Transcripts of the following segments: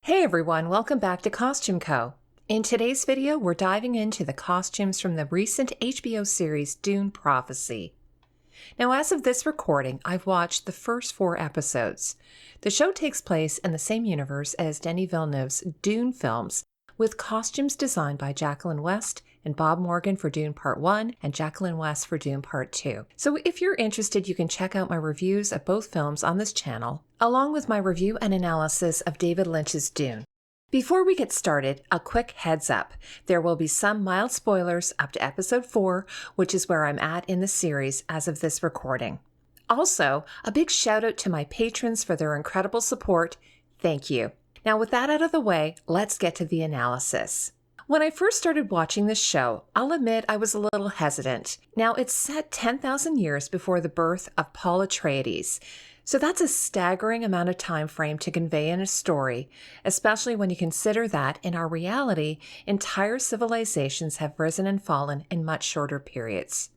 Hey everyone, welcome back to costumeco. In today's video, we're diving into the costumes from the recent HBO series Dune Prophecy. Now, as of this recording, I've watched the first 4 episodes. The show takes place in the same universe as Denis Villeneuve's Dune films, with costumes designed by Jacqueline West and Bob Morgan for Dune Part 1 and Jacqueline West for Dune Part 2. So if you're interested, you can check out my reviews of both films on this channel, along with my review and analysis of David Lynch's Dune. Before we get started, a quick heads up. There will be some mild spoilers up to episode 4, which is where I'm at in the series as of this recording. Also, a big shout out to my patrons for their incredible support. Thank you. Now with that out of the way, let's get to the analysis. When I first started watching this show, I'll admit I was a little hesitant. Now, it's set 10,000 years before the birth of Paul Atreides, so that's a staggering amount of time frame to convey in a story, especially when you consider that, in our reality, entire civilizations have risen and fallen in much shorter periods.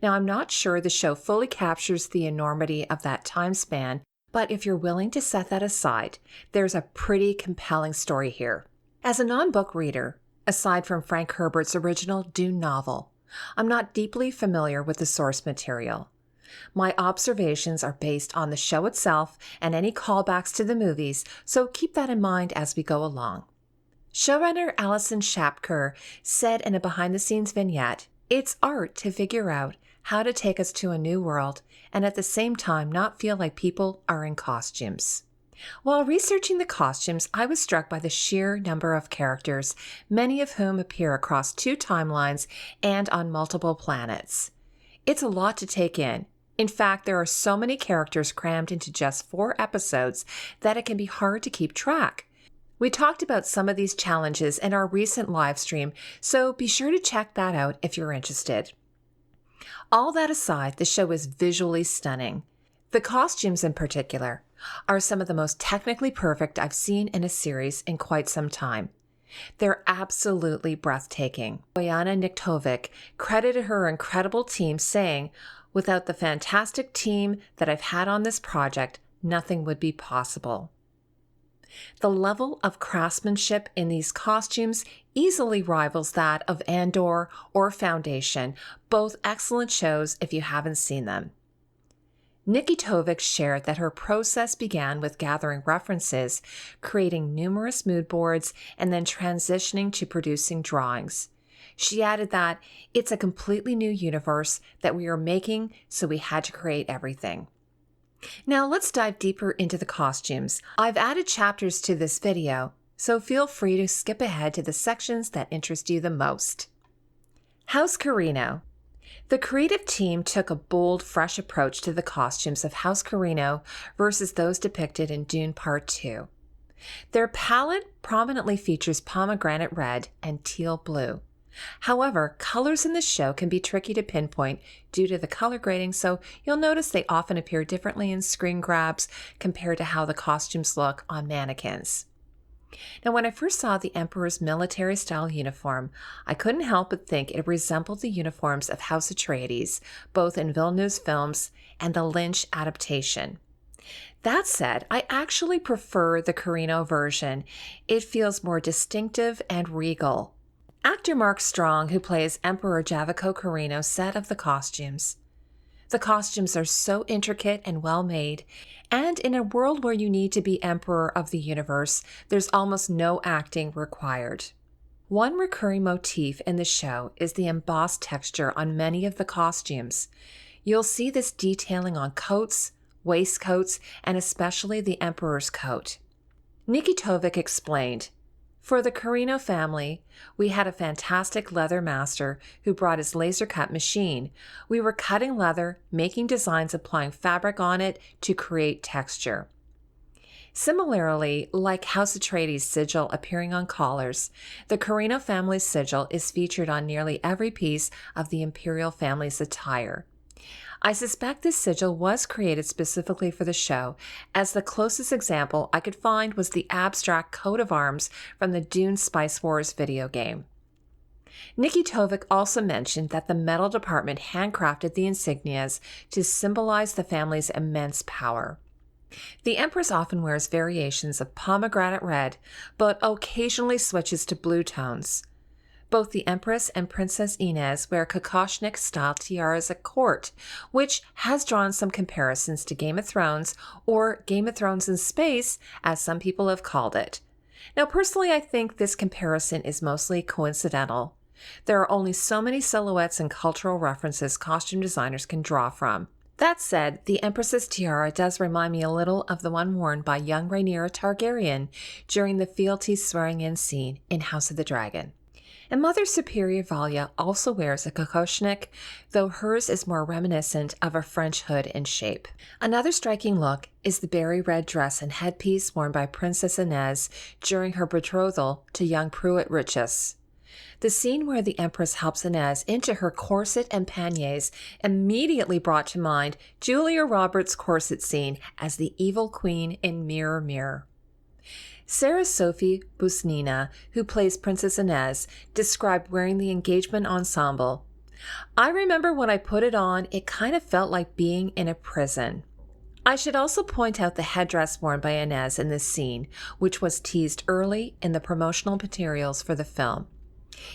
Now, I'm not sure the show fully captures the enormity of that time span, but if you're willing to set that aside, there's a pretty compelling story here. As a non-book reader, aside from Frank Herbert's original Dune novel, I'm not deeply familiar with the source material. My observations are based on the show itself and any callbacks to the movies, so keep that in mind as we go along. Showrunner Alison Schapker said in a behind-the-scenes vignette, "It's art to figure out how to take us to a new world and at the same time not feel like people are in costumes." While researching the costumes, I was struck by the sheer number of characters, many of whom appear across 2 timelines and on multiple planets. It's a lot to take in. In fact, there are so many characters crammed into just 4 episodes that it can be hard to keep track. We talked about some of these challenges in our recent live stream, so be sure to check that out if you're interested. All that aside, the show is visually stunning. The costumes in particular are some of the most technically perfect I've seen in a series in quite some time. They're absolutely breathtaking. Bojana Nikitovic credited her incredible team, saying, "Without the fantastic team that I've had on this project, nothing would be possible." The level of craftsmanship in these costumes easily rivals that of Andor or Foundation, both excellent shows if you haven't seen them. Nikitovic shared that her process began with gathering references, creating numerous mood boards, and then transitioning to producing drawings. She added that it's a completely new universe that we are making, so we had to create everything. Now let's dive deeper into the costumes. I've added chapters to this video, so feel free to skip ahead to the sections that interest you the most. House Corrino. The creative team took a bold, fresh approach to the costumes of House Corrino versus those depicted in Dune Part 2. Their palette prominently features pomegranate red and teal blue. However, colors in the show can be tricky to pinpoint due to the color grading, so you'll notice they often appear differently in screen grabs compared to how the costumes look on mannequins. Now, when I first saw the Emperor's military-style uniform, I couldn't help but think it resembled the uniforms of House Atreides, both in Villeneuve's films and the Lynch adaptation. That said, I actually prefer the Corrino version. It feels more distinctive and regal. Actor Mark Strong, who plays Emperor Javico Corrino, said of the costumes, "The costumes are so intricate and well-made, and in a world where you need to be Emperor of the universe, there's almost no acting required." One recurring motif in the show is the embossed texture on many of the costumes. You'll see this detailing on coats, waistcoats, and especially the Emperor's coat. Nikitovic explained, "For the Corrino family, we had a fantastic leather master who brought his laser cut machine. We were cutting leather, making designs, applying fabric on it to create texture." Similarly, like House Atreides' sigil appearing on collars, the Corrino family's sigil is featured on nearly every piece of the Imperial family's attire. I suspect this sigil was created specifically for the show, as the closest example I could find was the abstract coat of arms from the Dune Spice Wars video game. Nikitovic also mentioned that the metal department handcrafted the insignias to symbolize the family's immense power. The Empress often wears variations of pomegranate red, but occasionally switches to blue tones. Both the Empress and Princess Inez wear Kokoshnik-style tiaras at court, which has drawn some comparisons to Game of Thrones, or Game of Thrones in space, as some people have called it. Now, personally, I think this comparison is mostly coincidental. There are only so many silhouettes and cultural references costume designers can draw from. That said, the Empress's tiara does remind me a little of the one worn by young Rhaenyra Targaryen during the fealty swearing-in scene in House of the Dragon. And Mother Superior Valia also wears a kokoshnik, though hers is more reminiscent of a French hood in shape. Another striking look is the berry red dress and headpiece worn by Princess Inez during her betrothal to young Pruitt Richese. The scene where the Empress helps Inez into her corset and panniers immediately brought to mind Julia Roberts' corset scene as the evil queen in Mirror, Mirror. Sarah Sophie Busnina, who plays Princess Inez, described wearing the engagement ensemble. I remember when I put it on, it kind of felt like being in a prison. I should also point out the headdress worn by Inez in this scene, which was teased early in the promotional materials for the film.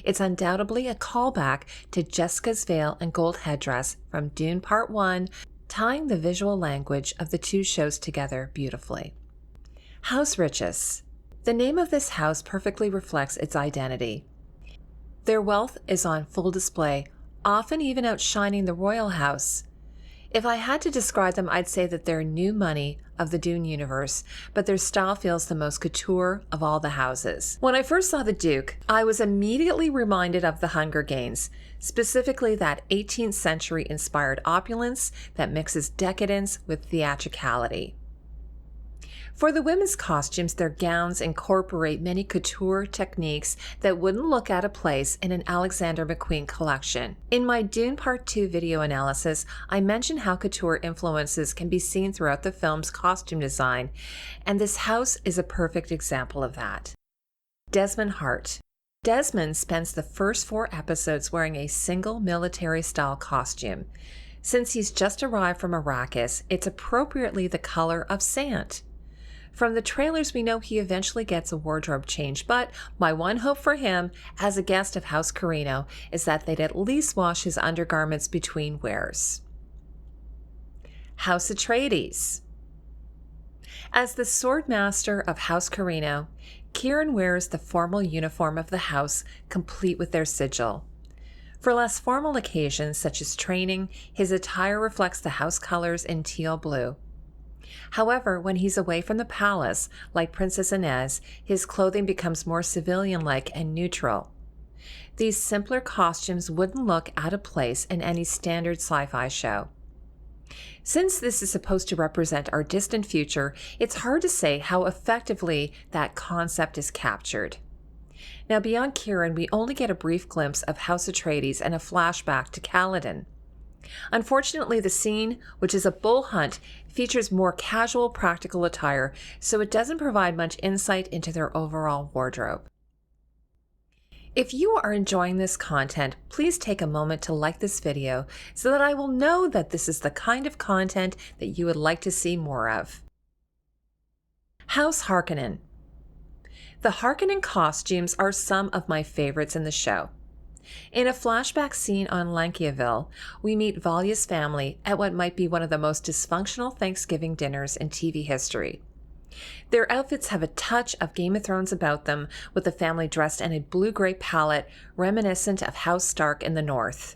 It's undoubtedly a callback to Jessica's veil and gold headdress from Dune Part 1, tying the visual language of the two shows together beautifully. House Richese. The name of this house perfectly reflects its identity. Their wealth is on full display, often even outshining the royal house. If I had to describe them, I'd say that they're new money of the Dune universe, but their style feels the most couture of all the houses. When I first saw the Duke, I was immediately reminded of the Hunger Games, specifically that 18th century inspired opulence that mixes decadence with theatricality. For the women's costumes, their gowns incorporate many couture techniques that wouldn't look out of place in an Alexander McQueen collection. In my Dune Part 2 video analysis, I mentioned how couture influences can be seen throughout the film's costume design, and this house is a perfect example of that. Desmond Hart. Desmond spends the first 4 episodes wearing a single military-style costume. Since he's just arrived from Arrakis, it's appropriately the color of sand. From the trailers, we know he eventually gets a wardrobe change, but my one hope for him, as a guest of House Corrino, is that they'd at least wash his undergarments between wears. House Atreides. As the sword master of House Corrino, Kieran wears the formal uniform of the house, complete with their sigil. For less formal occasions, such as training, his attire reflects the house colors in teal blue. However, when he's away from the palace, like Princess Inez, his clothing becomes more civilian-like and neutral. These simpler costumes wouldn't look out of place in any standard sci-fi show. Since this is supposed to represent our distant future, it's hard to say how effectively that concept is captured. Now, beyond Kieran, we only get a brief glimpse of House Atreides and a flashback to Kaladin. Unfortunately, the scene, which is a bull hunt, features more casual practical attire, so it doesn't provide much insight into their overall wardrobe. If you are enjoying this content, please take a moment to like this video so that I will know that this is the kind of content that you would like to see more of. House Harkonnen. The Harkonnen costumes are some of my favorites in the show. In a flashback scene on Lankiaville, we meet Valia's family at what might be one of the most dysfunctional Thanksgiving dinners in TV history. Their outfits have a touch of Game of Thrones about them, with the family dressed in a blue-gray palette reminiscent of House Stark in the north.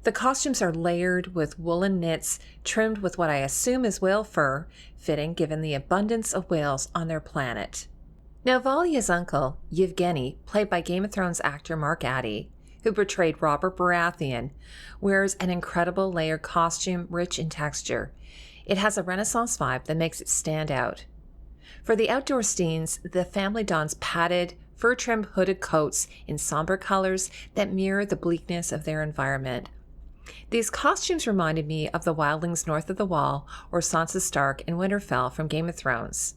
The costumes are layered with woolen knits trimmed with what I assume is whale fur, fitting given the abundance of whales on their planet. Now, Valia's uncle, Yevgeny, played by Game of Thrones actor Mark Addy, who portrayed Robert Baratheon, wears an incredible layered costume rich in texture. It has a Renaissance vibe that makes it stand out. For the outdoor scenes, the family dons padded, fur-trimmed hooded coats in somber colors that mirror the bleakness of their environment. These costumes reminded me of the wildlings north of the Wall or Sansa Stark in Winterfell from Game of Thrones.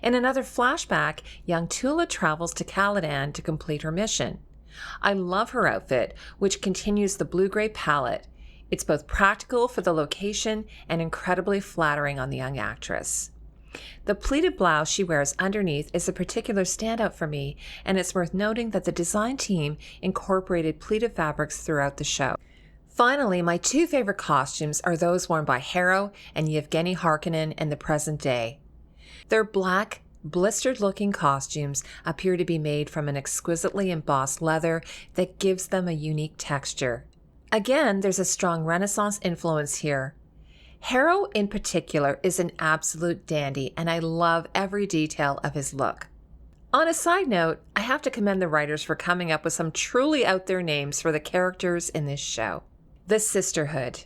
In another flashback, young Tula travels to Caladan to complete her mission. I love her outfit, which continues the blue-gray palette. It's both practical for the location and incredibly flattering on the young actress. The pleated blouse she wears underneath is a particular standout for me, and it's worth noting that the design team incorporated pleated fabrics throughout the show. Finally, my two favorite costumes are those worn by Harrow and Yevgeny Harkonnen in the present day. Their black, blistered-looking costumes appear to be made from an exquisitely embossed leather that gives them a unique texture. Again, there's a strong Renaissance influence here. Harrow in particular is an absolute dandy, and I love every detail of his look. On a side note, I have to commend the writers for coming up with some truly out there names for the characters in this show. The Sisterhood.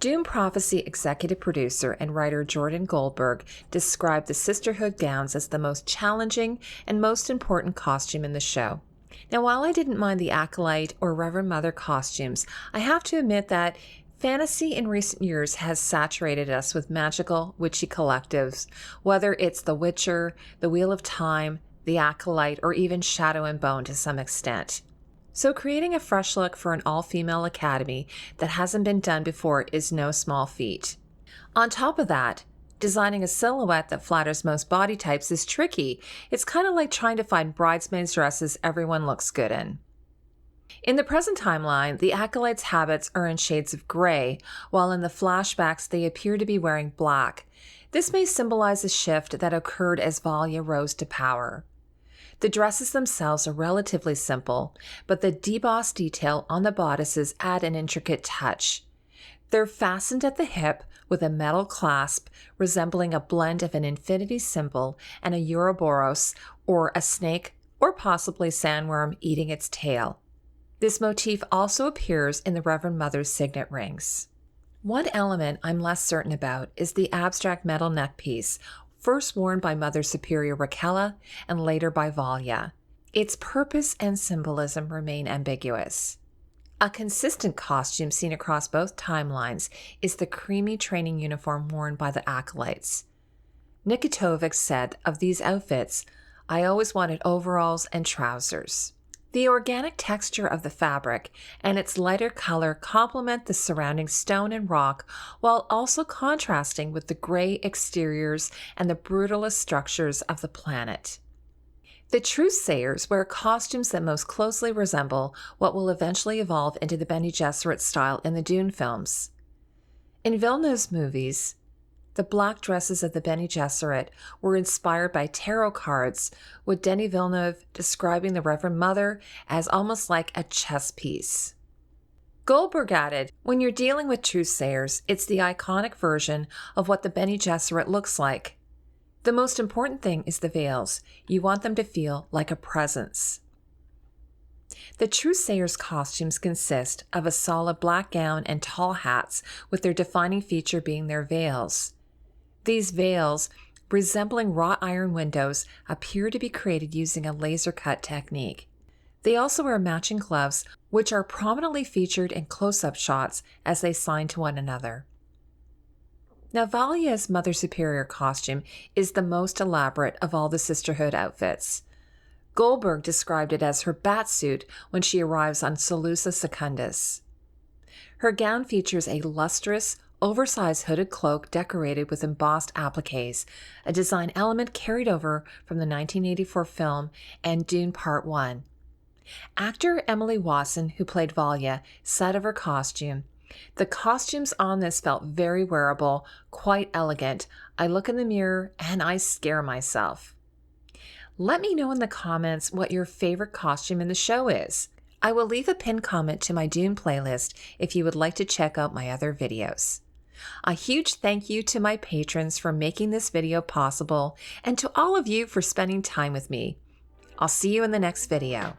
Dune Prophecy executive producer and writer Jordan Goldberg described the Sisterhood gowns as the most challenging and most important costume in the show. Now, while I didn't mind the Acolyte or Reverend Mother costumes, I have to admit that fantasy in recent years has saturated us with magical, witchy collectives, whether it's The Witcher, The Wheel of Time, The Acolyte, or even Shadow and Bone to some extent. So creating a fresh look for an all-female academy that hasn't been done before is no small feat. On top of that, designing a silhouette that flatters most body types is tricky. It's kind of like trying to find bridesmaids' dresses everyone looks good in. In the present timeline, the Acolyte's habits are in shades of gray, while in the flashbacks they appear to be wearing black. This may symbolize a shift that occurred as Valia rose to power. The dresses themselves are relatively simple, but the debossed detail on the bodices add an intricate touch. They're fastened at the hip with a metal clasp resembling a blend of an infinity symbol and a Ouroboros, or a snake or possibly sandworm eating its tail. This motif also appears in the Reverend Mother's signet rings. One element I'm less certain about is the abstract metal neckpiece, first worn by Mother Superior Raquella and later by Valia. Its purpose and symbolism remain ambiguous. A consistent costume seen across both timelines is the creamy training uniform worn by the Acolytes. Nikitovic said of these outfits, "I always wanted overalls and trousers." The organic texture of the fabric and its lighter color complement the surrounding stone and rock, while also contrasting with the gray exteriors and the brutalist structures of the planet. The Truthsayers wear costumes that most closely resemble what will eventually evolve into the Bene Gesserit style in the Dune films. In Villeneuve's movies, the black dresses of the Bene Gesserit were inspired by tarot cards, with Denis Villeneuve describing the Reverend Mother as almost like a chess piece. Goldberg added, "When you're dealing with Truthsayers, it's the iconic version of what the Bene Gesserit looks like. The most important thing is the veils. You want them to feel like a presence." The Truthsayers' costumes consist of a solid black gown and tall hats, with their defining feature being their veils. These veils, resembling wrought iron windows, appear to be created using a laser cut technique. They also wear matching gloves, which are prominently featured in close-up shots as they sign to one another. Now, Valia's Mother Superior costume is the most elaborate of all the Sisterhood outfits. Goldberg described it as her batsuit when she arrives on Salusa Secundus. Her gown features a lustrous, oversized hooded cloak decorated with embossed appliques, a design element carried over from the 1984 film and Dune Part 1. Actor Emily Watson, who played Valia, said of her costume, "The costumes on this felt very wearable, quite elegant. I look in the mirror and I scare myself." Let me know in the comments what your favorite costume in the show is. I will leave a pinned comment to my Dune playlist if you would like to check out my other videos. A huge thank you to my patrons for making this video possible, and to all of you for spending time with me. I'll see you in the next video.